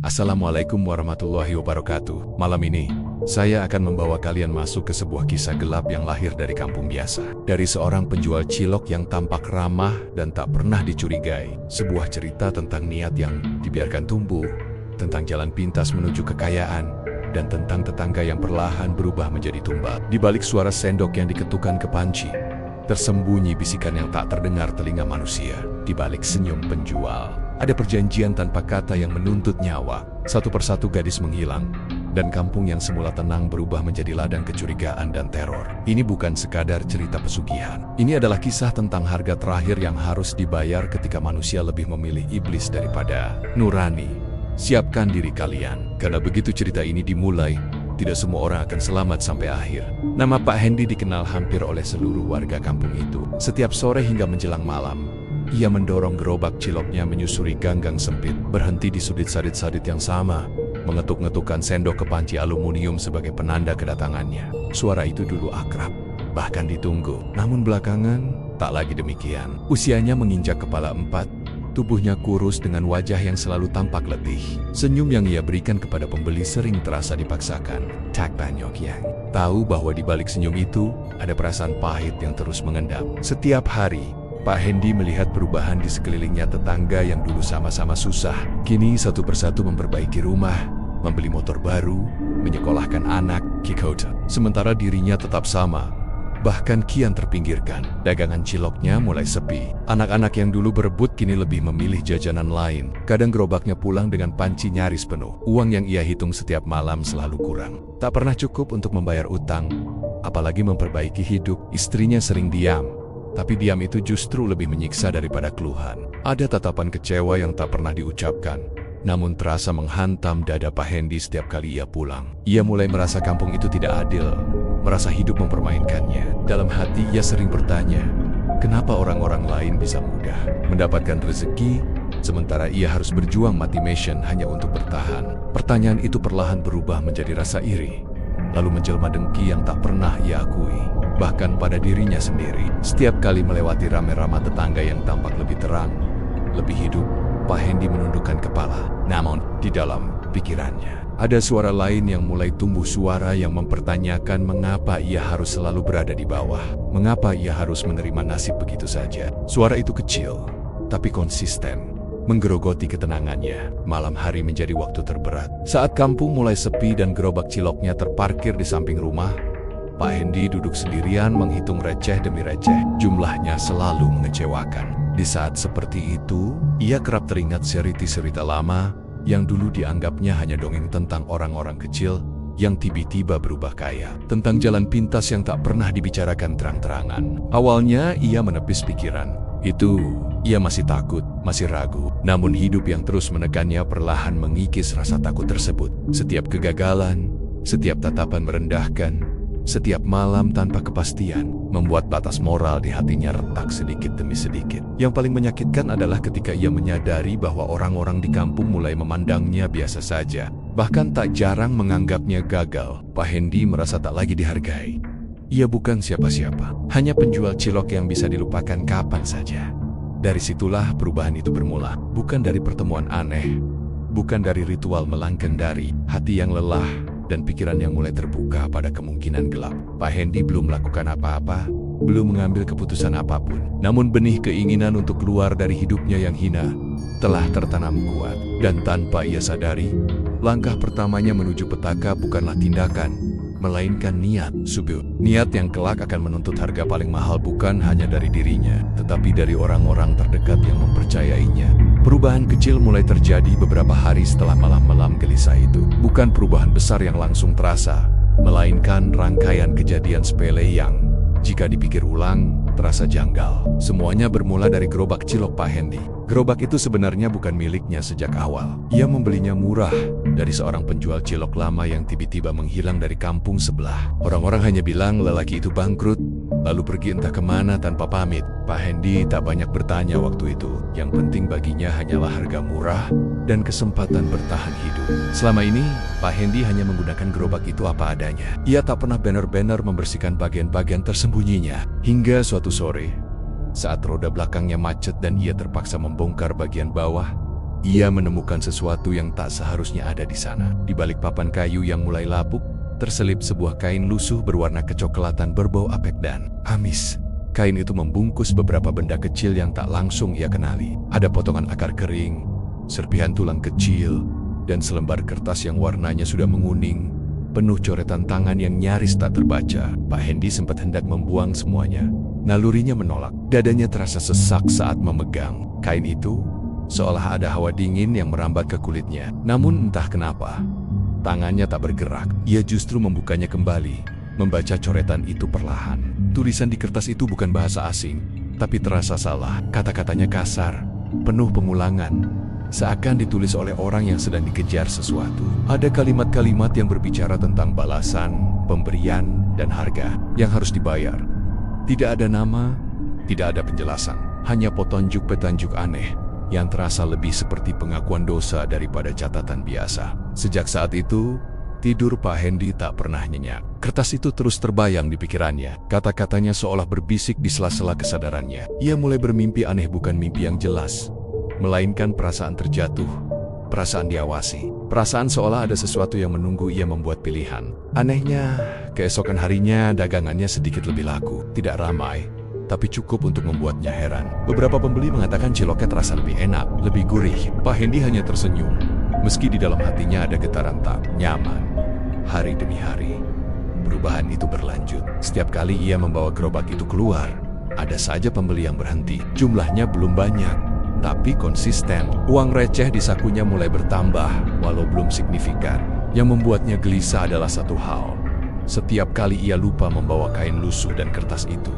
Assalamualaikum warahmatullahi wabarakatuh. Malam ini, saya akan membawa kalian masuk ke sebuah kisah gelap yang lahir dari kampung biasa. Dari seorang penjual cilok yang tampak ramah dan tak pernah dicurigai. Sebuah cerita tentang niat yang dibiarkan tumbuh, tentang jalan pintas menuju kekayaan, dan tentang tetangga yang perlahan berubah menjadi tumbal. Di balik suara sendok yang diketukkan ke panci, tersembunyi bisikan yang tak terdengar telinga manusia. Di balik senyum penjual, ada perjanjian tanpa kata yang menuntut nyawa. Satu persatu gadis menghilang, dan kampung yang semula tenang berubah menjadi ladang kecurigaan dan teror. Ini bukan sekadar cerita pesugihan. Ini adalah kisah tentang harga terakhir yang harus dibayar ketika manusia lebih memilih iblis daripada nurani. Siapkan diri kalian, karena begitu cerita ini dimulai, tidak semua orang akan selamat sampai akhir. Nama Pak Hendy dikenal hampir oleh seluruh warga kampung itu. Setiap sore hingga menjelang malam, ia mendorong gerobak ciloknya menyusuri gang-gang sempit, berhenti di sudut sadit-sadit yang sama, mengetuk-ngetukkan sendok ke panci aluminium sebagai penanda kedatangannya. Suara itu dulu akrab, bahkan ditunggu. Namun belakangan, tak lagi demikian. Usianya menginjak kepala 4, tubuhnya kurus dengan wajah yang selalu tampak letih. Senyum yang ia berikan kepada pembeli sering terasa dipaksakan. Tak banyak yang tahu bahwa di balik senyum itu, ada perasaan pahit yang terus mengendap. Setiap hari, Pak Hendy melihat perubahan di sekelilingnya. Tetangga yang dulu sama-sama susah, kini satu persatu memperbaiki rumah, membeli motor baru, menyekolahkan anak, kikota. Sementara dirinya tetap sama, bahkan kian terpinggirkan. Dagangan ciloknya mulai sepi. Anak-anak yang dulu berebut kini lebih memilih jajanan lain. Kadang gerobaknya pulang dengan panci nyaris penuh. Uang yang ia hitung setiap malam selalu kurang. Tak pernah cukup untuk membayar utang, apalagi memperbaiki hidup. Istrinya sering diam, tapi diam itu justru lebih menyiksa daripada keluhan. Ada tatapan kecewa yang tak pernah diucapkan, namun terasa menghantam dada Pak Hendy setiap kali ia pulang. Ia mulai merasa kampung itu tidak adil, merasa hidup mempermainkannya. Dalam hati ia sering bertanya, kenapa orang-orang lain bisa mudah mendapatkan rezeki, sementara ia harus berjuang mati-matian hanya untuk bertahan. Pertanyaan itu perlahan berubah menjadi rasa iri, lalu menjelma dengki yang tak pernah ia akui, bahkan pada dirinya sendiri. Setiap kali melewati rame-rame tetangga yang tampak lebih terang, lebih hidup, Pak Hendy menundukkan kepala. Namun, di dalam pikirannya, ada suara lain yang mulai tumbuh, suara yang mempertanyakan mengapa ia harus selalu berada di bawah, mengapa ia harus menerima nasib begitu saja. Suara itu kecil, tapi konsisten, menggerogoti ketenangannya. Malam hari menjadi waktu terberat. Saat kampung mulai sepi dan gerobak ciloknya terparkir di samping rumah, Pak Hendy duduk sendirian menghitung receh demi receh. Jumlahnya selalu mengecewakan. Di saat seperti itu, ia kerap teringat cerita-cerita lama yang dulu dianggapnya hanya dongeng tentang orang-orang kecil yang tiba-tiba berubah kaya. Tentang jalan pintas yang tak pernah dibicarakan terang-terangan. Awalnya ia menepis pikiran itu. Ia masih takut, masih ragu. Namun hidup yang terus menekannya perlahan mengikis rasa takut tersebut. Setiap kegagalan, setiap tatapan merendahkan, setiap malam tanpa kepastian, membuat batas moral di hatinya retak sedikit demi sedikit. Yang paling menyakitkan adalah ketika ia menyadari bahwa orang-orang di kampung mulai memandangnya biasa saja, bahkan tak jarang menganggapnya gagal. Pak Hendy merasa tak lagi dihargai. Ia bukan siapa-siapa, hanya penjual cilok yang bisa dilupakan kapan saja. Dari situlah perubahan itu bermula, bukan dari pertemuan aneh, bukan dari ritual melangkah, dari hati yang lelah dan pikiran yang mulai terbuka pada kemungkinan gelap. Pak Hendy belum melakukan apa-apa, belum mengambil keputusan apapun. Namun benih keinginan untuk keluar dari hidupnya yang hina telah tertanam kuat. Dan tanpa ia sadari, langkah pertamanya menuju petaka bukanlah tindakan, melainkan niat. Subuh, niat yang kelak akan menuntut harga paling mahal, bukan hanya dari dirinya, tetapi dari orang-orang terdekat yang mempercayainya. Perubahan kecil mulai terjadi beberapa hari setelah malam-malam gelisah itu. Bukan perubahan besar yang langsung terasa, melainkan rangkaian kejadian sepele yang, jika dipikir ulang, terasa janggal. Semuanya bermula dari gerobak cilok Pak Hendy. Gerobak itu sebenarnya bukan miliknya sejak awal. Ia membelinya murah dari seorang penjual cilok lama yang tiba-tiba menghilang dari kampung sebelah. Orang-orang hanya bilang lelaki itu bangkrut, lalu pergi entah kemana tanpa pamit. Pak Hendy tak banyak bertanya waktu itu. Yang penting baginya hanyalah harga murah dan kesempatan bertahan hidup. Selama ini, Pak Hendy hanya menggunakan gerobak itu apa adanya. Ia tak pernah benar-benar membersihkan bagian-bagian tersembunyinya. Hingga suatu sore, saat roda belakangnya macet dan ia terpaksa membongkar bagian bawah, ia menemukan sesuatu yang tak seharusnya ada di sana. Di balik papan kayu yang mulai lapuk, terselip sebuah kain lusuh berwarna kecoklatan berbau apek dan amis. Kain itu membungkus beberapa benda kecil yang tak langsung ia kenali. Ada potongan akar kering, serpihan tulang kecil, dan selembar kertas yang warnanya sudah menguning, penuh coretan tangan yang nyaris tak terbaca. Pak Hendy sempat hendak membuang semuanya. Nalurinya menolak. Dadanya terasa sesak saat memegang kain itu, seolah ada hawa dingin yang merambat ke kulitnya. Namun entah kenapa, tangannya tak bergerak. Ia justru membukanya kembali, membaca coretan itu perlahan. Tulisan di kertas itu bukan bahasa asing, tapi terasa salah. Kata-katanya kasar, penuh pengulangan, seakan ditulis oleh orang yang sedang dikejar sesuatu. Ada kalimat-kalimat yang berbicara tentang balasan, pemberian, dan harga yang harus dibayar. Tidak ada nama, tidak ada penjelasan, hanya petunjuk-petunjuk aneh yang terasa lebih seperti pengakuan dosa daripada catatan biasa. Sejak saat itu, tidur Pak Hendy tak pernah nyenyak. Kertas itu terus terbayang di pikirannya. Kata-katanya seolah berbisik di sela-sela kesadarannya. Ia mulai bermimpi aneh, bukan mimpi yang jelas, melainkan perasaan terjatuh, perasaan diawasi, perasaan seolah ada sesuatu yang menunggu ia membuat pilihan. Anehnya, keesokan harinya dagangannya sedikit lebih laku. Tidak ramai, tapi cukup untuk membuatnya heran. Beberapa pembeli mengatakan ciloknya terasa lebih enak, lebih gurih. Pak Hendy hanya tersenyum, meski di dalam hatinya ada getaran tak nyaman. Hari demi hari, perubahan itu berlanjut. Setiap kali ia membawa gerobak itu keluar, ada saja pembeli yang berhenti. Jumlahnya belum banyak, tapi konsisten. Uang receh di sakunya mulai bertambah, walau belum signifikan. Yang membuatnya gelisah adalah satu hal. Setiap kali ia lupa membawa kain lusuh dan kertas itu,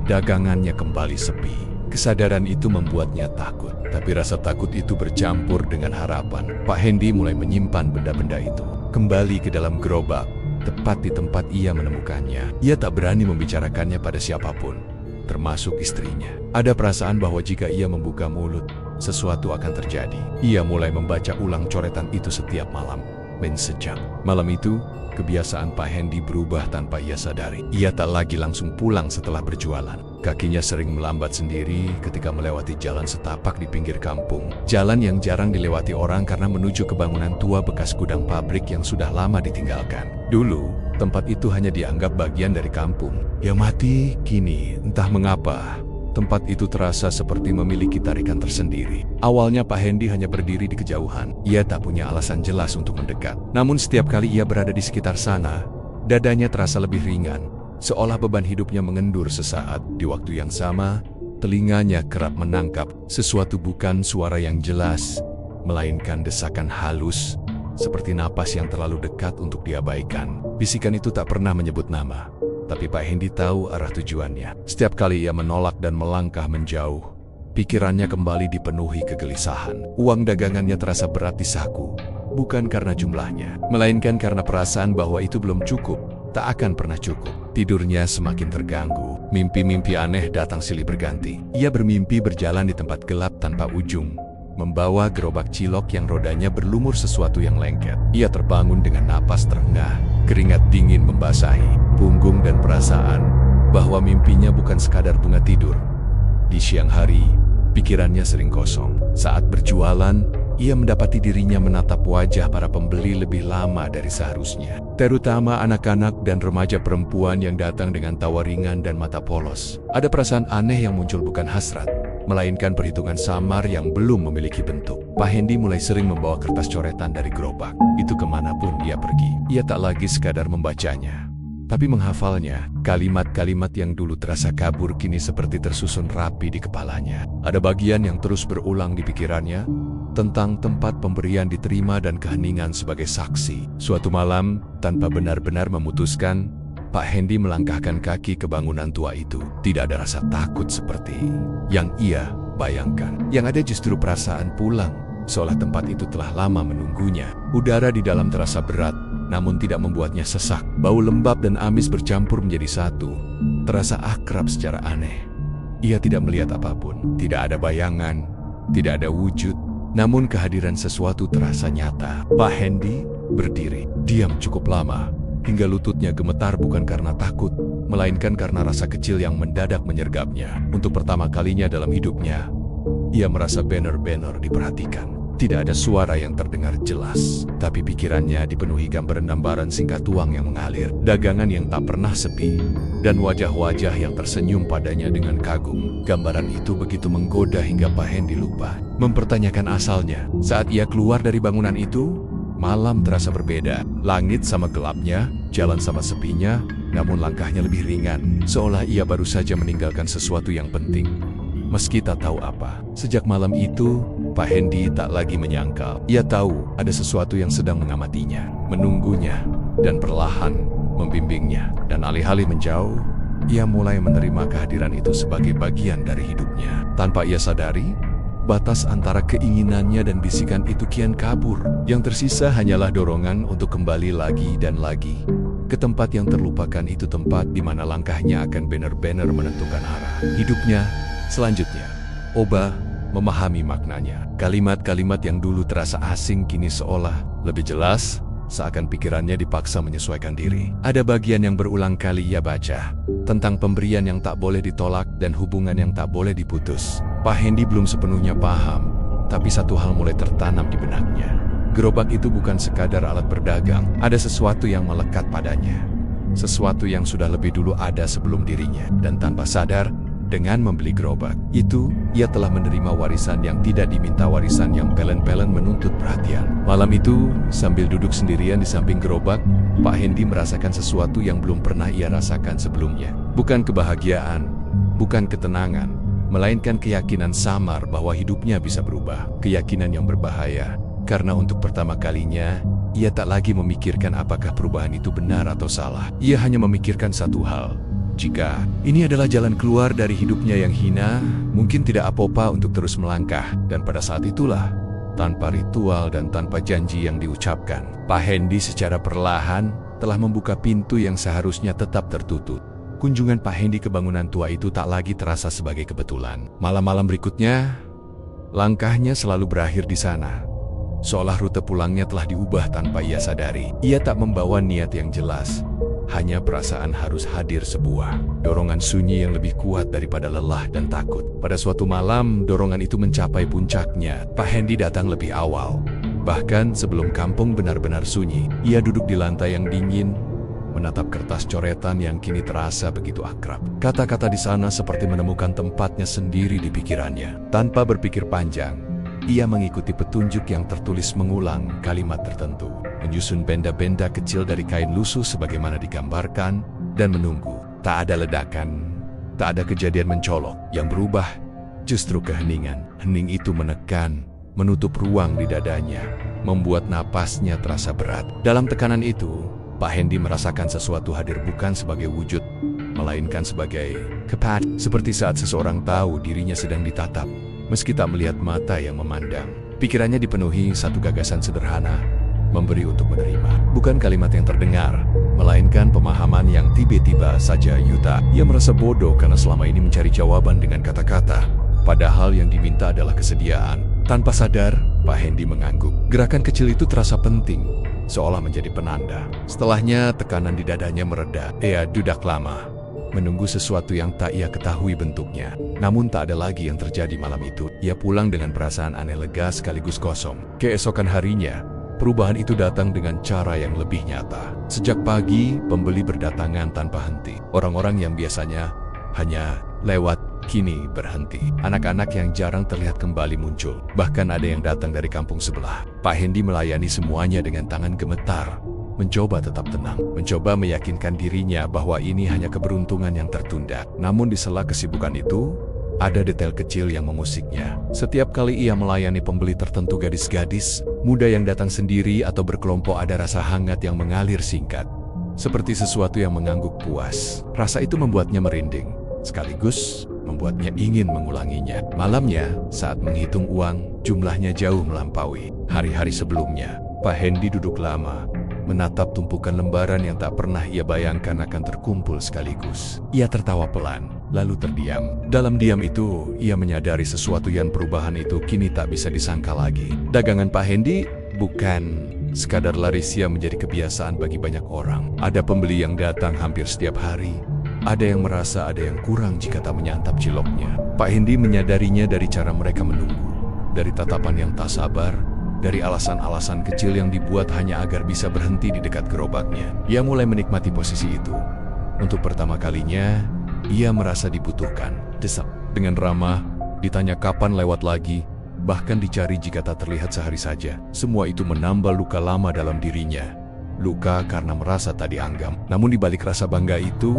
dagangannya kembali sepi. Kesadaran itu membuatnya takut, tapi rasa takut itu bercampur dengan harapan. Pak Hendy mulai menyimpan benda-benda itu kembali ke dalam gerobak, tepat di tempat ia menemukannya. Ia tak berani membicarakannya pada siapapun, termasuk istrinya. Ada perasaan bahwa jika ia membuka mulut, sesuatu akan terjadi. Ia mulai membaca ulang coretan itu setiap malam. Sejak malam itu, kebiasaan Pak Hendy berubah tanpa ia sadari. Ia tak lagi langsung pulang setelah berjualan. Kakinya sering melambat sendiri ketika melewati jalan setapak di pinggir kampung. Jalan yang jarang dilewati orang karena menuju ke bangunan tua bekas gudang pabrik yang sudah lama ditinggalkan. Dulu, tempat itu hanya dianggap bagian dari kampung yang mati. Kini, entah mengapa, tempat itu terasa seperti memiliki tarikan tersendiri. Awalnya Pak Hendy hanya berdiri di kejauhan. Ia tak punya alasan jelas untuk mendekat. Namun setiap kali ia berada di sekitar sana, dadanya terasa lebih ringan, seolah beban hidupnya mengendur sesaat. Di waktu yang sama, telinganya kerap menangkap sesuatu, bukan suara yang jelas, melainkan desakan halus, seperti napas yang terlalu dekat untuk diabaikan. Bisikan itu tak pernah menyebut nama, tapi Pak Hendy tahu arah tujuannya. Setiap kali ia menolak dan melangkah menjauh, pikirannya kembali dipenuhi kegelisahan. Uang dagangannya terasa berat di saku, bukan karena jumlahnya, melainkan karena perasaan bahwa itu belum cukup, tak akan pernah cukup. Tidurnya semakin terganggu. Mimpi-mimpi aneh datang silih berganti. Ia bermimpi berjalan di tempat gelap tanpa ujung, membawa gerobak cilok yang rodanya berlumur sesuatu yang lengket. Ia terbangun dengan napas terengah, keringat dingin membasahi punggung dan perasaan bahwa mimpinya bukan sekadar bunga tidur. Di siang hari, pikirannya sering kosong. Saat berjualan, ia mendapati dirinya menatap wajah para pembeli lebih lama dari seharusnya, terutama anak-anak dan remaja perempuan yang datang dengan tawa ringan dan mata polos. Ada perasaan aneh yang muncul, bukan hasrat, melainkan perhitungan samar yang belum memiliki bentuk. Pak Hendy mulai sering membawa kertas coretan dari gerobak itu kemanapun ia pergi. Ia tak lagi sekadar membacanya, tapi menghafalnya. Kalimat-kalimat yang dulu terasa kabur kini seperti tersusun rapi di kepalanya. Ada bagian yang terus berulang di pikirannya, tentang tempat pemberian diterima dan keheningan sebagai saksi. Suatu malam, tanpa benar-benar memutuskan, Pak Hendy melangkahkan kaki ke bangunan tua itu. Tidak ada rasa takut seperti yang ia bayangkan. Yang ada justru perasaan pulang, seolah tempat itu telah lama menunggunya. Udara di dalam terasa berat, namun tidak membuatnya sesak. Bau lembab dan amis bercampur menjadi satu, terasa akrab secara aneh. Ia tidak melihat apapun, tidak ada bayangan, tidak ada wujud, namun kehadiran sesuatu terasa nyata. Pak Hendy berdiri, diam cukup lama, hingga lututnya gemetar, bukan karena takut, melainkan karena rasa kecil yang mendadak menyergapnya. Untuk pertama kalinya dalam hidupnya, ia merasa benar-benar diperhatikan. Tidak ada suara yang terdengar jelas, tapi pikirannya dipenuhi gambaran-gambaran singkat tuang yang mengalir, dagangan yang tak pernah sepi, dan wajah-wajah yang tersenyum padanya dengan kagum. Gambaran itu begitu menggoda hingga Pak Hendy lupa mempertanyakan asalnya. Saat ia keluar dari bangunan itu, malam terasa berbeda. Langit sama gelapnya, jalan sama sepinya, namun langkahnya lebih ringan, seolah ia baru saja meninggalkan sesuatu yang penting. Meski tak tahu apa, sejak malam itu, Pak Hendy tak lagi menyangkal. Ia tahu ada sesuatu yang sedang mengamatinya, menunggunya, dan perlahan membimbingnya. Dan alih-alih menjauh, ia mulai menerima kehadiran itu sebagai bagian dari hidupnya. Tanpa ia sadari, batas antara keinginannya dan bisikan itu kian kabur. Yang tersisa hanyalah dorongan untuk kembali lagi dan lagi ke tempat yang terlupakan itu, tempat di mana langkahnya akan benar-benar menentukan arah hidupnya selanjutnya. Oba memahami maknanya. Kalimat-kalimat yang dulu terasa asing kini seolah lebih jelas, seakan pikirannya dipaksa menyesuaikan diri. Ada bagian yang berulang kali ia baca, tentang pemberian yang tak boleh ditolak dan hubungan yang tak boleh diputus. Pak Hendy belum sepenuhnya paham, tapi satu hal mulai tertanam di benaknya. Gerobak itu bukan sekadar alat berdagang, ada sesuatu yang melekat padanya. Sesuatu yang sudah lebih dulu ada sebelum dirinya, dan tanpa sadar, dengan membeli gerobak itu, ia telah menerima warisan yang tidak diminta, warisan yang pelen-pelen menuntut perhatian. Malam itu, sambil duduk sendirian di samping gerobak, Pak Hendy merasakan sesuatu yang belum pernah ia rasakan sebelumnya. Bukan kebahagiaan, bukan ketenangan, melainkan keyakinan samar bahwa hidupnya bisa berubah. Keyakinan yang berbahaya, karena untuk pertama kalinya, ia tak lagi memikirkan apakah perubahan itu benar atau salah. Ia hanya memikirkan satu hal. Jika ini adalah jalan keluar dari hidupnya yang hina, mungkin tidak apa-apa untuk terus melangkah. Dan pada saat itulah, tanpa ritual dan tanpa janji yang diucapkan, Pak Hendy secara perlahan telah membuka pintu yang seharusnya tetap tertutup. Kunjungan Pak Hendy ke bangunan tua itu tak lagi terasa sebagai kebetulan. Malam-malam berikutnya, langkahnya selalu berakhir di sana. Seolah rute pulangnya telah diubah tanpa ia sadari. Ia tak membawa niat yang jelas. Hanya perasaan harus hadir, sebuah dorongan sunyi yang lebih kuat daripada lelah dan takut. Pada suatu malam, dorongan itu mencapai puncaknya. Pak Hendy datang lebih awal. Bahkan sebelum kampung benar-benar sunyi, ia duduk di lantai yang dingin, menatap kertas coretan yang kini terasa begitu akrab. Kata-kata di sana seperti menemukan tempatnya sendiri di pikirannya. Tanpa berpikir panjang, ia mengikuti petunjuk yang tertulis, mengulang kalimat tertentu, menyusun benda-benda kecil dari kain lusuh sebagaimana digambarkan, dan menunggu. Tak ada ledakan, tak ada kejadian mencolok. Yang berubah justru keheningan. Hening itu menekan, menutup ruang di dadanya, membuat napasnya terasa berat. Dalam tekanan itu, Pak Hendy merasakan sesuatu hadir, bukan sebagai wujud, melainkan sebagai kepat. Seperti saat seseorang tahu dirinya sedang ditatap, meski tak melihat mata yang memandang. Pikirannya dipenuhi satu gagasan sederhana, memberi untuk menerima. Bukan kalimat yang terdengar, melainkan pemahaman yang tiba-tiba saja yuta. Ia merasa bodoh karena selama ini mencari jawaban dengan kata-kata, padahal yang diminta adalah kesediaan. Tanpa sadar, Pak Hendy mengangguk. Gerakan kecil itu terasa penting, seolah menjadi penanda. Setelahnya, tekanan di dadanya mereda. Ia duduk lama, menunggu sesuatu yang tak ia ketahui bentuknya. Namun tak ada lagi yang terjadi malam itu. Ia pulang dengan perasaan aneh, lega sekaligus kosong. Keesokan harinya, perubahan itu datang dengan cara yang lebih nyata. Sejak pagi, pembeli berdatangan tanpa henti. Orang-orang yang biasanya hanya lewat, kini berhenti. Anak-anak yang jarang terlihat kembali muncul. Bahkan ada yang datang dari kampung sebelah. Pak Hendy melayani semuanya dengan tangan gemetar, mencoba tetap tenang, mencoba meyakinkan dirinya bahwa ini hanya keberuntungan yang tertunda. Namun di sela kesibukan itu, ada detail kecil yang mengusiknya. Setiap kali ia melayani pembeli tertentu, gadis-gadis muda yang datang sendiri atau berkelompok, ada rasa hangat yang mengalir singkat, seperti sesuatu yang mengangguk puas. Rasa itu membuatnya merinding, sekaligus membuatnya ingin mengulanginya. Malamnya, saat menghitung uang, jumlahnya jauh melampaui hari-hari sebelumnya. Pak Hendy duduk lama, menatap tumpukan lembaran yang tak pernah ia bayangkan akan terkumpul sekaligus. Ia tertawa pelan, lalu terdiam. Dalam diam itu, ia menyadari sesuatu, yang perubahan itu kini tak bisa disangka lagi. Dagangan Pak Hendy bukan sekadar laris, ia menjadi kebiasaan bagi banyak orang. Ada pembeli yang datang hampir setiap hari. Ada yang merasa ada yang kurang jika tak menyantap ciloknya. Pak Hendy menyadarinya dari cara mereka menunggu, dari tatapan yang tak sabar, dari alasan-alasan kecil yang dibuat hanya agar bisa berhenti di dekat gerobaknya. Ia mulai menikmati posisi itu. Untuk pertama kalinya, ia merasa dibutuhkan. Desap. Dengan ramah, ditanya kapan lewat lagi, bahkan dicari jika tak terlihat sehari saja. Semua itu menambah luka lama dalam dirinya. Luka karena merasa tak dianggap. Namun di balik rasa bangga itu,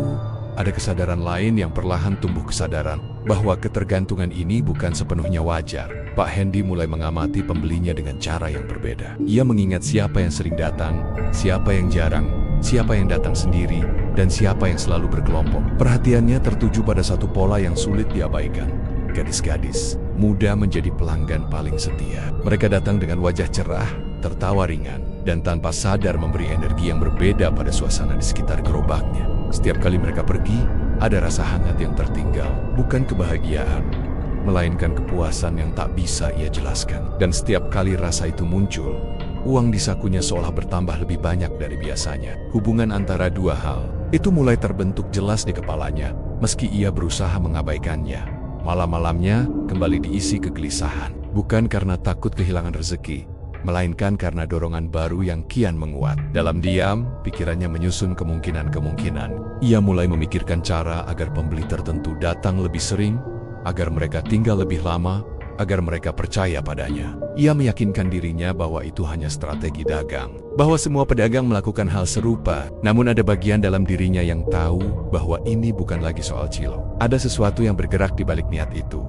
ada kesadaran lain yang perlahan tumbuh, kesadaran bahwa ketergantungan ini bukan sepenuhnya wajar. Pak Hendy mulai mengamati pembelinya dengan cara yang berbeda. Ia mengingat siapa yang sering datang, siapa yang jarang, siapa yang datang sendiri, dan siapa yang selalu berkelompok. Perhatiannya tertuju pada satu pola yang sulit diabaikan. Gadis-gadis muda menjadi pelanggan paling setia. Mereka datang dengan wajah cerah, tertawa ringan, dan tanpa sadar memberi energi yang berbeda pada suasana di sekitar gerobaknya. Setiap kali mereka pergi, ada rasa hangat yang tertinggal. Bukan kebahagiaan, melainkan kepuasan yang tak bisa ia jelaskan. Dan setiap kali rasa itu muncul, uang di sakunya seolah bertambah lebih banyak dari biasanya. Hubungan antara dua hal itu mulai terbentuk jelas di kepalanya, meski ia berusaha mengabaikannya. Malam-malamnya kembali diisi kegelisahan. Bukan karena takut kehilangan rezeki, melainkan karena dorongan baru yang kian menguat. Dalam diam, pikirannya menyusun kemungkinan-kemungkinan. Ia mulai memikirkan cara agar pembeli tertentu datang lebih sering, agar mereka tinggal lebih lama, agar mereka percaya padanya. Ia meyakinkan dirinya bahwa itu hanya strategi dagang, bahwa semua pedagang melakukan hal serupa. Namun ada bagian dalam dirinya yang tahu bahwa ini bukan lagi soal cilok. Ada sesuatu yang bergerak di balik niat itu,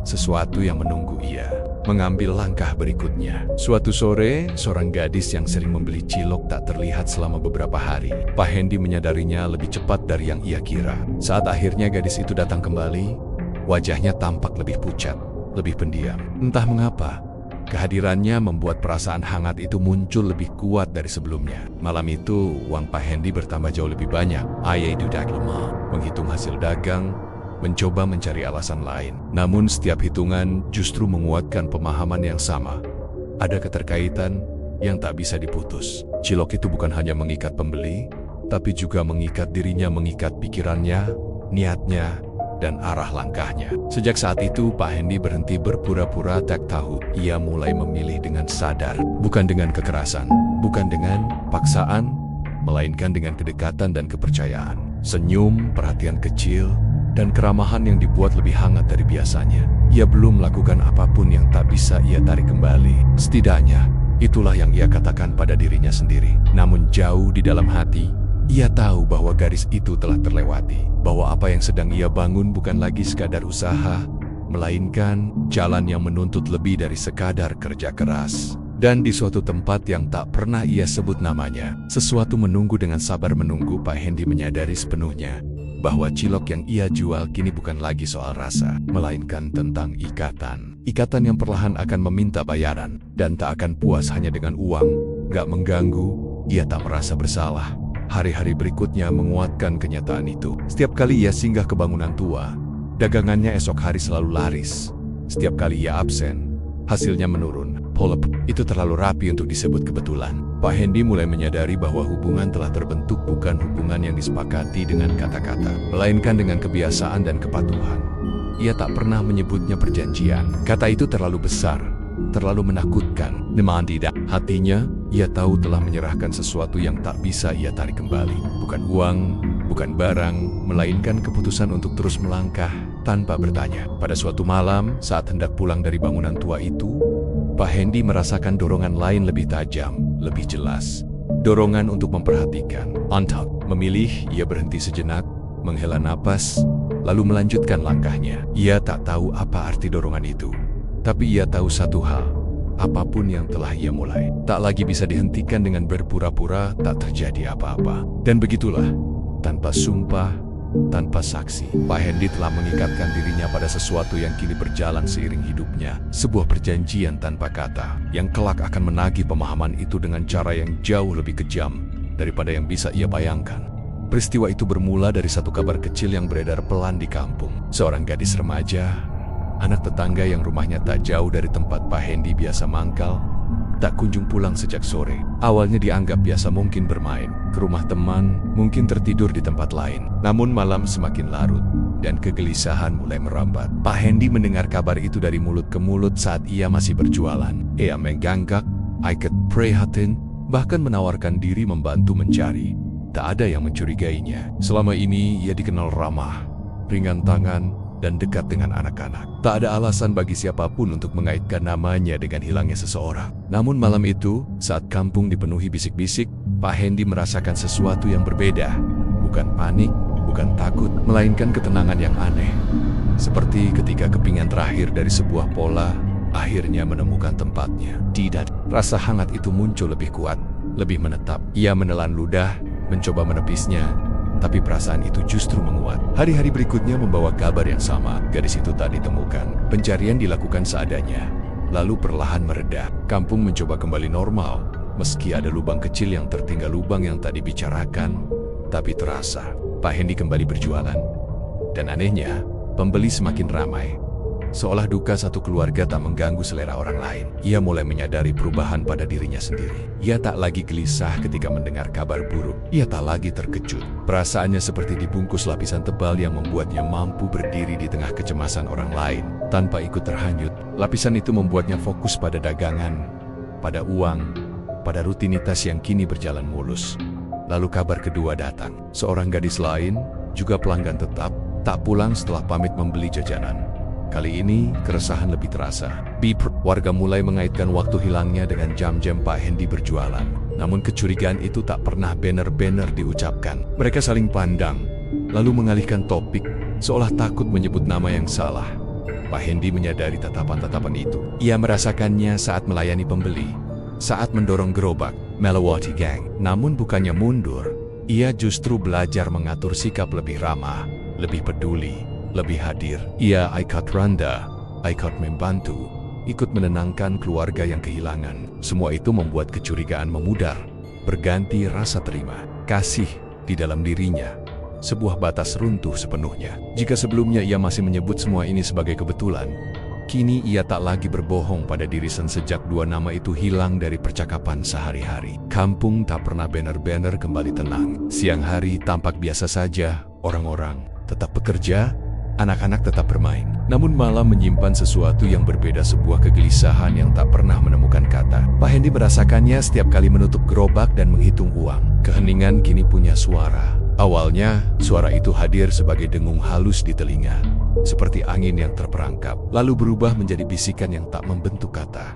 sesuatu yang menunggu ia mengambil langkah berikutnya. Suatu sore, seorang gadis yang sering membeli cilok tak terlihat selama beberapa hari. Pak Hendy menyadarinya lebih cepat dari yang ia kira. Saat akhirnya gadis itu datang kembali, wajahnya tampak lebih pucat, lebih pendiam. Entah mengapa, kehadirannya membuat perasaan hangat itu muncul lebih kuat dari sebelumnya. Malam itu, uang Pak Hendy bertambah jauh lebih banyak. Ayah dudak lemah, menghitung hasil dagang, mencoba mencari alasan lain. Namun setiap hitungan justru menguatkan pemahaman yang sama. Ada keterkaitan yang tak bisa diputus. Cilok itu bukan hanya mengikat pembeli, tapi juga mengikat dirinya, mengikat pikirannya, niatnya, dan arah langkahnya. Sejak saat itu, Pak Hendy berhenti berpura-pura tak tahu. Ia mulai memilih dengan sadar, bukan dengan kekerasan, bukan dengan paksaan, melainkan dengan kedekatan dan kepercayaan. Senyum, perhatian kecil, dan keramahan yang dibuat lebih hangat dari biasanya. Ia belum melakukan apapun yang tak bisa ia tarik kembali. Setidaknya, itulah yang ia katakan pada dirinya sendiri. Namun jauh di dalam hati, ia tahu bahwa garis itu telah terlewati. Bahwa apa yang sedang ia bangun bukan lagi sekadar usaha, melainkan jalan yang menuntut lebih dari sekadar kerja keras. Dan di suatu tempat yang tak pernah ia sebut namanya, sesuatu menunggu dengan sabar menunggu. Pak Hendy menyadari sepenuhnya bahwa cilok yang ia jual kini bukan lagi soal rasa, melainkan tentang ikatan. Ikatan yang perlahan akan meminta bayaran, dan tak akan puas hanya dengan uang. Gak mengganggu, ia tak merasa bersalah. Hari-hari berikutnya menguatkan kenyataan itu. Setiap kali ia singgah ke bangunan tua, dagangannya esok hari selalu laris. Setiap kali ia absen, hasilnya menurun. Pola itu terlalu rapi untuk disebut kebetulan. Pak Hendy mulai menyadari bahwa hubungan telah terbentuk bukan hubungan yang disepakati dengan kata-kata, melainkan dengan kebiasaan dan kepatuhan. Ia tak pernah menyebutnya perjanjian. Kata itu terlalu besar, terlalu menakutkan. Namun tidak. Hatinya, ia tahu telah menyerahkan sesuatu yang tak bisa ia tarik kembali. Bukan uang, bukan barang, melainkan keputusan untuk terus melangkah tanpa bertanya. Pada suatu malam, saat hendak pulang dari bangunan tua itu, Pak Hendy merasakan dorongan lain lebih tajam, lebih jelas. Dorongan untuk memperhatikan. Untuk memilih, ia berhenti sejenak, menghela napas, lalu melanjutkan langkahnya. Ia tak tahu apa arti dorongan itu. Tapi ia tahu satu hal, apapun yang telah ia mulai, tak lagi bisa dihentikan dengan berpura-pura tak terjadi apa-apa. Dan begitulah, tanpa sumpah, tanpa saksi, Pak Hendy telah mengikatkan dirinya pada sesuatu yang kini berjalan seiring hidupnya. Sebuah perjanjian tanpa kata, yang kelak akan menagih pemahaman itu dengan cara yang jauh lebih kejam daripada yang bisa ia bayangkan. Peristiwa itu bermula dari satu kabar kecil yang beredar pelan di kampung. Seorang gadis remaja, anak tetangga yang rumahnya tak jauh dari tempat Pak Hendy biasa mangkal, tak kunjung pulang sejak sore. Awalnya dianggap biasa, mungkin bermain ke rumah teman, mungkin tertidur di tempat lain. Namun malam semakin larut, dan kegelisahan mulai merambat. Pak Hendy mendengar kabar itu dari mulut ke mulut saat ia masih berjualan. Ia mengangguk, Ikut prihatin, bahkan menawarkan diri membantu mencari. Tak ada yang mencurigainya. Selama ini ia dikenal ramah, ringan tangan, dan dekat dengan anak-anak. Tak ada alasan bagi siapapun untuk mengaitkan namanya dengan hilangnya seseorang. Namun malam itu, saat kampung dipenuhi bisik-bisik, Pak Hendy merasakan sesuatu yang berbeda. Bukan panik, bukan takut, melainkan ketenangan yang aneh. Seperti ketika kepingan terakhir dari sebuah pola akhirnya menemukan tempatnya. Tidak, rasa hangat itu muncul lebih kuat, lebih menetap. Ia menelan ludah, mencoba menepisnya, tapi perasaan itu justru menguat. Hari-hari berikutnya membawa kabar yang sama. Gadis itu tak ditemukan. Pencarian dilakukan seadanya, lalu perlahan mereda. Kampung mencoba kembali normal, meski ada lubang kecil yang tertinggal, lubang yang tak dibicarakan, tapi terasa. Pak Hendy kembali berjualan, dan anehnya, pembeli semakin ramai. Seolah duka satu keluarga tak mengganggu selera orang lain. Ia mulai menyadari perubahan pada dirinya sendiri. Ia tak lagi gelisah ketika mendengar kabar buruk. Ia tak lagi terkejut. Perasaannya seperti dibungkus lapisan tebal yang membuatnya mampu berdiri di tengah kecemasan orang lain tanpa ikut terhanyut. Lapisan itu membuatnya fokus pada dagangan, pada uang, pada rutinitas yang kini berjalan mulus. Lalu kabar kedua datang. Seorang gadis lain, juga pelanggan tetap, tak pulang setelah pamit membeli jajanan. Kali ini, keresahan lebih terasa. Warga mulai mengaitkan waktu hilangnya dengan jam-jam Pak Hendy berjualan. Namun kecurigaan itu tak pernah benar-benar diucapkan. Mereka saling pandang, lalu mengalihkan topik, seolah takut menyebut nama yang salah. Pak Hendy menyadari tatapan-tatapan itu. Ia merasakannya saat melayani pembeli, saat mendorong gerobak Melawati Gang. Namun bukannya mundur, ia justru belajar mengatur sikap lebih ramah, lebih peduli, lebih hadir. Ia ikut ronda, ikut membantu, ikut menenangkan keluarga yang kehilangan. Semua itu membuat kecurigaan memudar, berganti rasa terima, kasih di dalam dirinya. Sebuah batas runtuh sepenuhnya. Jika sebelumnya ia masih menyebut semua ini sebagai kebetulan, kini ia tak lagi berbohong pada diri sejak dua nama itu hilang dari percakapan sehari-hari. Kampung tak pernah benar-benar kembali tenang. Siang hari tampak biasa saja, orang-orang tetap bekerja, anak-anak tetap bermain. Namun malam menyimpan sesuatu yang berbeda, sebuah kegelisahan yang tak pernah menemukan kata. Pak Hendy merasakannya setiap kali menutup gerobak dan menghitung uang. Keheningan kini punya suara. Awalnya, suara itu hadir sebagai dengung halus di telinga, seperti angin yang terperangkap, lalu berubah menjadi bisikan yang tak membentuk kata.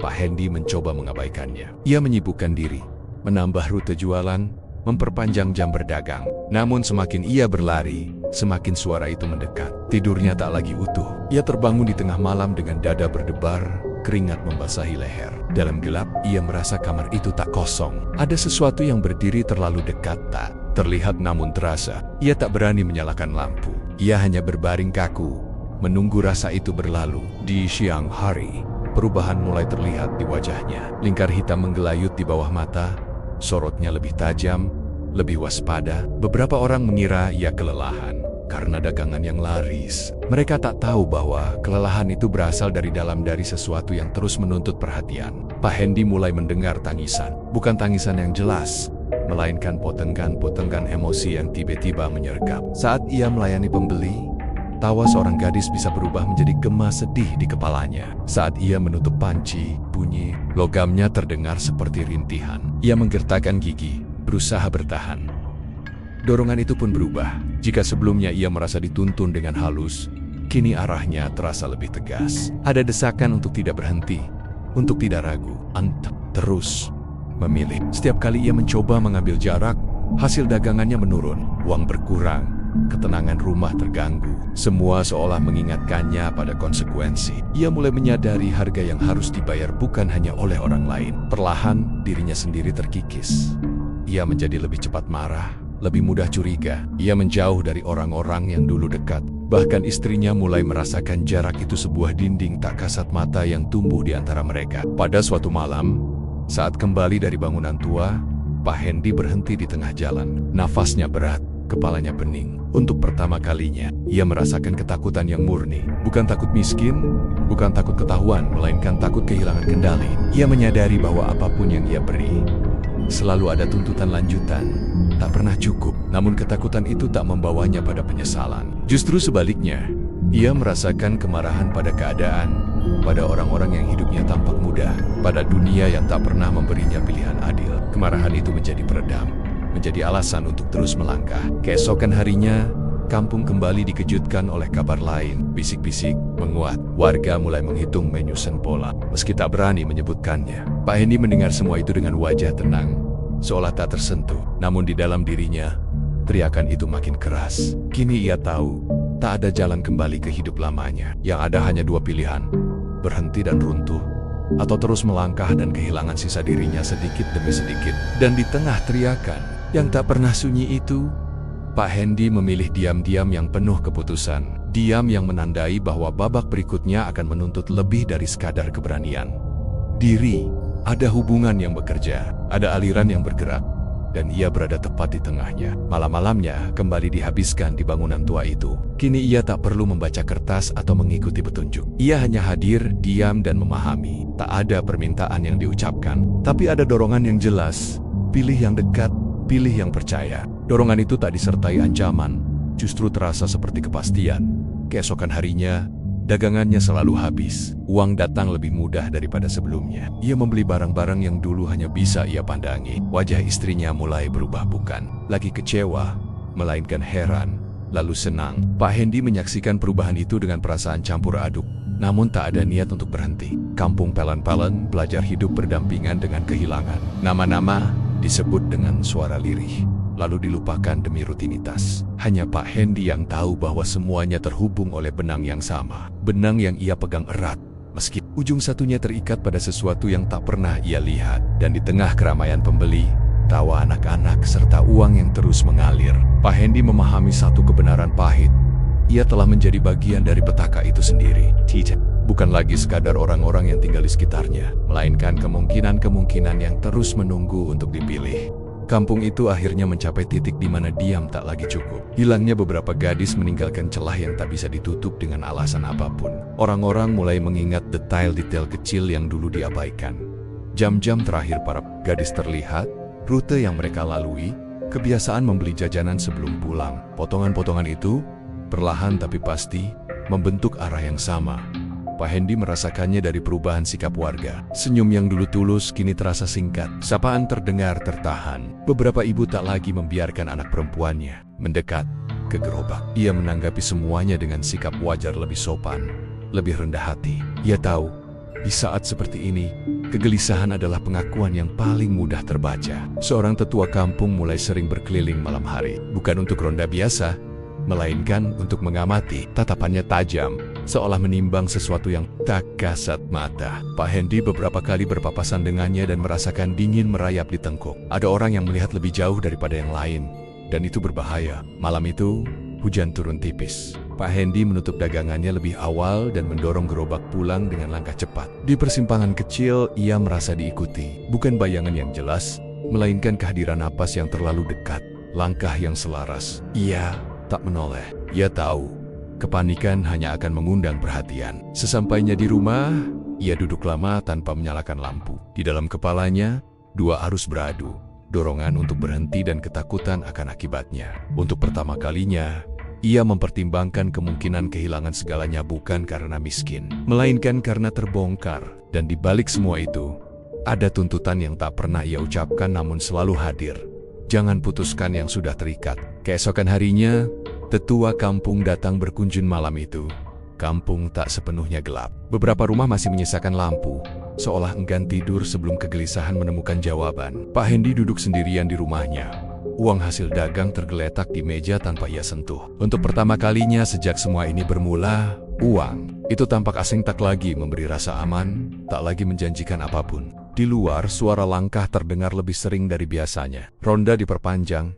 Pak Hendy mencoba mengabaikannya. Ia menyibukkan diri, menambah rute jualan, memperpanjang jam berdagang. Namun semakin ia berlari, semakin suara itu mendekat. Tidurnya tak lagi utuh. Ia terbangun di tengah malam dengan dada berdebar, keringat membasahi leher. Dalam gelap, ia merasa kamar itu tak kosong. Ada sesuatu yang berdiri terlalu dekat, tak terlihat namun terasa. Ia tak berani menyalakan lampu. Ia hanya berbaring kaku, menunggu rasa itu berlalu. Di siang hari, perubahan mulai terlihat di wajahnya. Lingkar hitam menggelayut di bawah mata, sorotnya lebih tajam, lebih waspada. Beberapa orang mengira ia kelelahan karena dagangan yang laris. Mereka tak tahu bahwa kelelahan itu berasal dari dalam, dari sesuatu yang terus menuntut perhatian. Pak Hendy mulai mendengar tangisan. Bukan tangisan yang jelas, melainkan potengan-potengan emosi yang tiba-tiba menyergap. Saat ia melayani pembeli, tawa seorang gadis bisa berubah menjadi gema sedih di kepalanya. Saat ia menutup panci, bunyi logamnya terdengar seperti rintihan. Ia menggertakkan gigi, berusaha bertahan. Dorongan itu pun berubah. Jika sebelumnya ia merasa dituntun dengan halus, kini arahnya terasa lebih tegas. Ada desakan untuk tidak berhenti, untuk tidak ragu, untuk terus memilih. Setiap kali ia mencoba mengambil jarak, hasil dagangannya menurun, uang berkurang, ketenangan rumah terganggu. Semua seolah mengingatkannya pada konsekuensi. Ia mulai menyadari harga yang harus dibayar bukan hanya oleh orang lain. Perlahan, dirinya sendiri terkikis. Ia menjadi lebih cepat marah, lebih mudah curiga. Ia menjauh dari orang-orang yang dulu dekat. Bahkan istrinya mulai merasakan jarak itu, sebuah dinding tak kasat mata yang tumbuh di antara mereka. Pada suatu malam, saat kembali dari bangunan tua, Pak Hendy berhenti di tengah jalan. Nafasnya berat, kepalanya pening. Untuk pertama kalinya, ia merasakan ketakutan yang murni. Bukan takut miskin, bukan takut ketahuan, melainkan takut kehilangan kendali. Ia menyadari bahwa apapun yang ia beri, selalu ada tuntutan lanjutan, tak pernah cukup. Namun ketakutan itu tak membawanya pada penyesalan. Justru sebaliknya, ia merasakan kemarahan pada keadaan, pada orang-orang yang hidupnya tampak mudah, pada dunia yang tak pernah memberinya pilihan adil. Kemarahan itu menjadi peredam, menjadi alasan untuk terus melangkah. Keesokan harinya, kampung kembali dikejutkan oleh kabar lain. Bisik-bisik menguat. Warga mulai menghitung menyusun pola, meski tak berani menyebutkannya. Pak Hendy mendengar semua itu dengan wajah tenang, seolah tak tersentuh. Namun di dalam dirinya, teriakan itu makin keras. Kini ia tahu, tak ada jalan kembali ke hidup lamanya. Yang ada hanya dua pilihan, berhenti dan runtuh, atau terus melangkah dan kehilangan sisa dirinya sedikit demi sedikit. Dan di tengah teriakan yang tak pernah sunyi itu, Pak Hendy memilih diam-diam yang penuh keputusan. Diam yang menandai bahwa babak berikutnya akan menuntut lebih dari sekadar keberanian. Diri, ada hubungan yang bekerja, ada aliran yang bergerak, dan ia berada tepat di tengahnya. Malam-malamnya kembali dihabiskan di bangunan tua itu. Kini ia tak perlu membaca kertas atau mengikuti petunjuk. Ia hanya hadir, diam dan memahami. Tak ada permintaan yang diucapkan, tapi ada dorongan yang jelas. Pilih yang dekat, pilih yang percaya. Dorongan itu tak disertai ancaman, justru terasa seperti kepastian. Keesokan harinya, dagangannya selalu habis. Uang datang lebih mudah daripada sebelumnya. Ia membeli barang-barang yang dulu hanya bisa ia pandangi. Wajah istrinya mulai berubah, bukan lagi kecewa, melainkan heran, lalu senang. Pak Hendy menyaksikan perubahan itu dengan perasaan campur aduk. Namun tak ada niat untuk berhenti. Kampung Pelen-Pelen belajar hidup berdampingan dengan kehilangan. Nama-nama disebut dengan suara lirih, lalu dilupakan demi rutinitas. Hanya Pak Hendy yang tahu bahwa semuanya terhubung oleh benang yang sama. Benang yang ia pegang erat, meski ujung satunya terikat pada sesuatu yang tak pernah ia lihat. Dan di tengah keramaian pembeli, tawa anak-anak, serta uang yang terus mengalir, Pak Hendy memahami satu kebenaran pahit. Ia telah menjadi bagian dari petaka itu sendiri. Tidak, bukan lagi sekadar orang-orang yang tinggal di sekitarnya, melainkan kemungkinan-kemungkinan yang terus menunggu untuk dipilih. Kampung itu akhirnya mencapai titik di mana diam tak lagi cukup. Hilangnya beberapa gadis meninggalkan celah yang tak bisa ditutup dengan alasan apapun. Orang-orang mulai mengingat detail-detail kecil yang dulu diabaikan. Jam-jam terakhir para gadis terlihat, rute yang mereka lalui, kebiasaan membeli jajanan sebelum pulang. Potongan-potongan itu, perlahan tapi pasti, membentuk arah yang sama. Pak Hendy merasakannya dari perubahan sikap warga. Senyum yang dulu tulus kini terasa singkat. Sapaan terdengar tertahan. Beberapa ibu tak lagi membiarkan anak perempuannya mendekat ke gerobak. Ia menanggapi semuanya dengan sikap wajar, lebih sopan, lebih rendah hati. Ia tahu, di saat seperti ini, kegelisahan adalah pengakuan yang paling mudah terbaca. Seorang tetua kampung mulai sering berkeliling malam hari. Bukan untuk ronda biasa, melainkan untuk mengamati. Tatapannya tajam, seolah menimbang sesuatu yang tak kasat mata. Pak Hendy beberapa kali berpapasan dengannya dan merasakan dingin merayap di tengkuk. Ada orang yang melihat lebih jauh daripada yang lain, dan itu berbahaya. Malam itu, hujan turun tipis. Pak Hendy menutup dagangannya lebih awal dan mendorong gerobak pulang dengan langkah cepat. Di persimpangan kecil, ia merasa diikuti. Bukan bayangan yang jelas, melainkan kehadiran napas yang terlalu dekat. Langkah yang selaras. Ia tak menoleh. Ia tahu, kepanikan hanya akan mengundang perhatian. Sesampainya di rumah, ia duduk lama tanpa menyalakan lampu. Di dalam kepalanya, dua arus beradu. Dorongan untuk berhenti dan ketakutan akan akibatnya. Untuk pertama kalinya, ia mempertimbangkan kemungkinan kehilangan segalanya bukan karena miskin, melainkan karena terbongkar. Dan di balik semua itu, ada tuntutan yang tak pernah ia ucapkan namun selalu hadir. Jangan putuskan yang sudah terikat. Keesokan harinya, tetua kampung datang berkunjung malam itu. Kampung tak sepenuhnya gelap. Beberapa rumah masih menyisakan lampu, seolah enggan tidur sebelum kegelisahan menemukan jawaban. Pak Hendy duduk sendirian di rumahnya. Uang hasil dagang tergeletak di meja tanpa ia sentuh. Untuk pertama kalinya sejak semua ini bermula, uang itu tampak asing, tak lagi memberi rasa aman, tak lagi menjanjikan apapun. Di luar, suara langkah terdengar lebih sering dari biasanya. Ronda diperpanjang,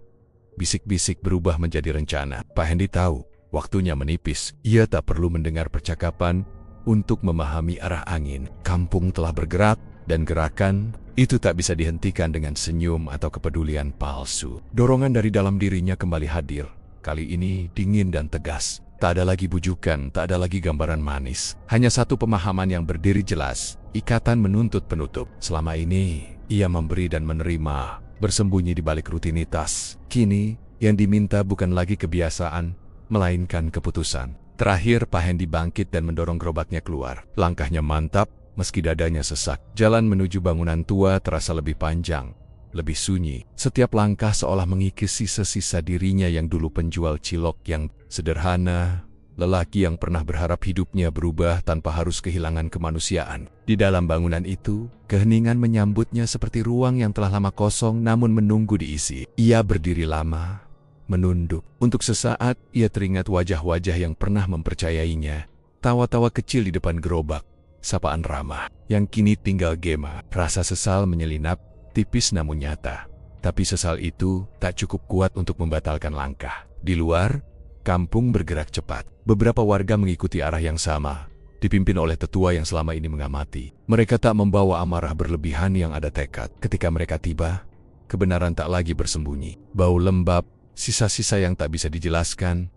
bisik-bisik berubah menjadi rencana. Pak Hendy tahu, waktunya menipis. Ia tak perlu mendengar percakapan untuk memahami arah angin. Kampung telah bergerak, dan gerakan itu tak bisa dihentikan dengan senyum atau kepedulian palsu. Dorongan dari dalam dirinya kembali hadir. Kali ini dingin dan tegas. Tak ada lagi bujukan, tak ada lagi gambaran manis. Hanya satu pemahaman yang berdiri jelas. Ikatan menuntut penutup. Selama ini, ia memberi dan menerima, bersembunyi di balik rutinitas. Kini, yang diminta bukan lagi kebiasaan, melainkan keputusan. Terakhir, Pak Hendy bangkit dan mendorong gerobaknya keluar. Langkahnya mantap, meski dadanya sesak. Jalan menuju bangunan tua terasa lebih panjang, lebih sunyi. Setiap langkah seolah mengikis sisa-sisa dirinya yang dulu penjual cilok yang sederhana, lelaki yang pernah berharap hidupnya berubah tanpa harus kehilangan kemanusiaan. Di dalam bangunan itu, keheningan menyambutnya seperti ruang yang telah lama kosong namun menunggu diisi. Ia berdiri lama, menunduk. Untuk sesaat, ia teringat wajah-wajah yang pernah mempercayainya. Tawa-tawa kecil di depan gerobak, sapaan ramah, yang kini tinggal gema. Rasa sesal menyelinap, tipis namun nyata. Tapi sesal itu tak cukup kuat untuk membatalkan langkah. Di luar, kampung bergerak cepat. Beberapa warga mengikuti arah yang sama, dipimpin oleh tetua yang selama ini mengamati. Mereka tak membawa amarah berlebihan yang ada tekad. Ketika mereka tiba, kebenaran tak lagi bersembunyi. Bau lembab, sisa-sisa yang tak bisa dijelaskan,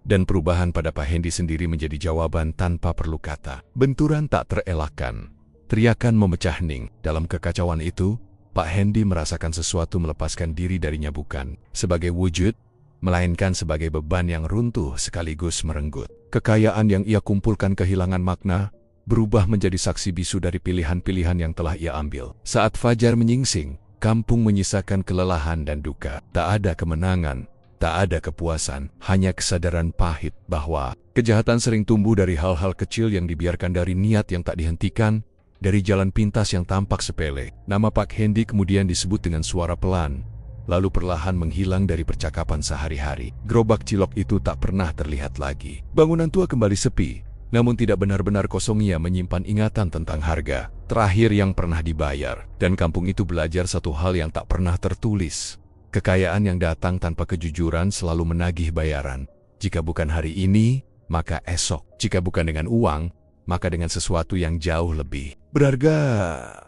dan perubahan pada Pak Hendy sendiri menjadi jawaban tanpa perlu kata. Benturan tak terelakkan, teriakan memecah hening. Dalam kekacauan itu, Pak Hendy merasakan sesuatu melepaskan diri darinya, bukan sebagai wujud, melainkan sebagai beban yang runtuh sekaligus merenggut. Kekayaan yang ia kumpulkan kehilangan makna, berubah menjadi saksi bisu dari pilihan-pilihan yang telah ia ambil. Saat fajar menyingsing, kampung menyisakan kelelahan dan duka. Tak ada kemenangan, tak ada kepuasan, hanya kesadaran pahit bahwa kejahatan sering tumbuh dari hal-hal kecil yang dibiarkan, dari niat yang tak dihentikan, dari jalan pintas yang tampak sepele. Nama Pak Hendy kemudian disebut dengan suara pelan, lalu perlahan menghilang dari percakapan sehari-hari. Gerobak cilok itu tak pernah terlihat lagi. Bangunan tua kembali sepi, namun tidak benar-benar kosong. Ia menyimpan ingatan tentang harga terakhir yang pernah dibayar, dan kampung itu belajar satu hal yang tak pernah tertulis. Kekayaan yang datang tanpa kejujuran selalu menagih bayaran. Jika bukan hari ini, maka esok. Jika bukan dengan uang, maka dengan sesuatu yang jauh lebih berharga.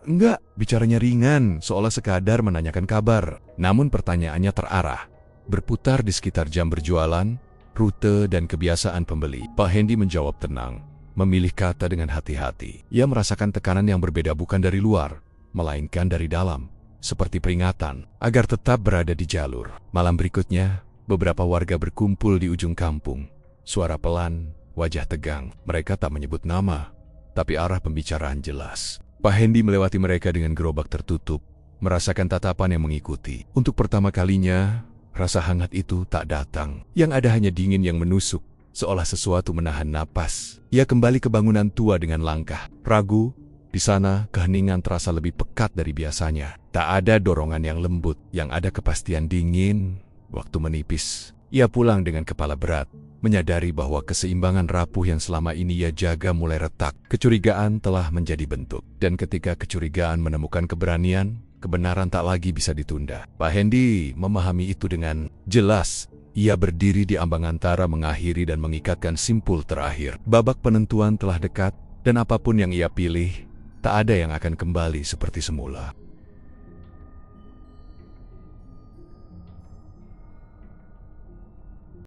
Enggak, bicaranya ringan, seolah sekadar menanyakan kabar. Namun pertanyaannya terarah, berputar di sekitar jam berjualan, rute, dan kebiasaan pembeli. Pak Hendy menjawab tenang, memilih kata dengan hati-hati. Ia merasakan tekanan yang berbeda, bukan dari luar, melainkan dari dalam, seperti peringatan agar tetap berada di jalur. Malam berikutnya, beberapa warga berkumpul di ujung kampung. Suara pelan, wajah tegang. Mereka tak menyebut nama, tapi arah pembicaraan jelas. Pak Hendy melewati mereka dengan gerobak tertutup, merasakan tatapan yang mengikuti. Untuk pertama kalinya, rasa hangat itu tak datang. Yang ada hanya dingin yang menusuk, seolah sesuatu menahan napas. Ia kembali ke bangunan tua dengan langkah ragu. Di sana, keheningan terasa lebih pekat dari biasanya. Tak ada dorongan yang lembut, yang ada kepastian dingin. Waktu menipis. Ia pulang dengan kepala berat, menyadari bahwa keseimbangan rapuh yang selama ini ia jaga mulai retak. Kecurigaan telah menjadi bentuk. Dan ketika kecurigaan menemukan keberanian, kebenaran tak lagi bisa ditunda. Pak Hendy memahami itu dengan jelas. Ia berdiri di ambang antara mengakhiri dan mengikatkan simpul terakhir. Babak penentuan telah dekat, dan apapun yang ia pilih, tak ada yang akan kembali seperti semula.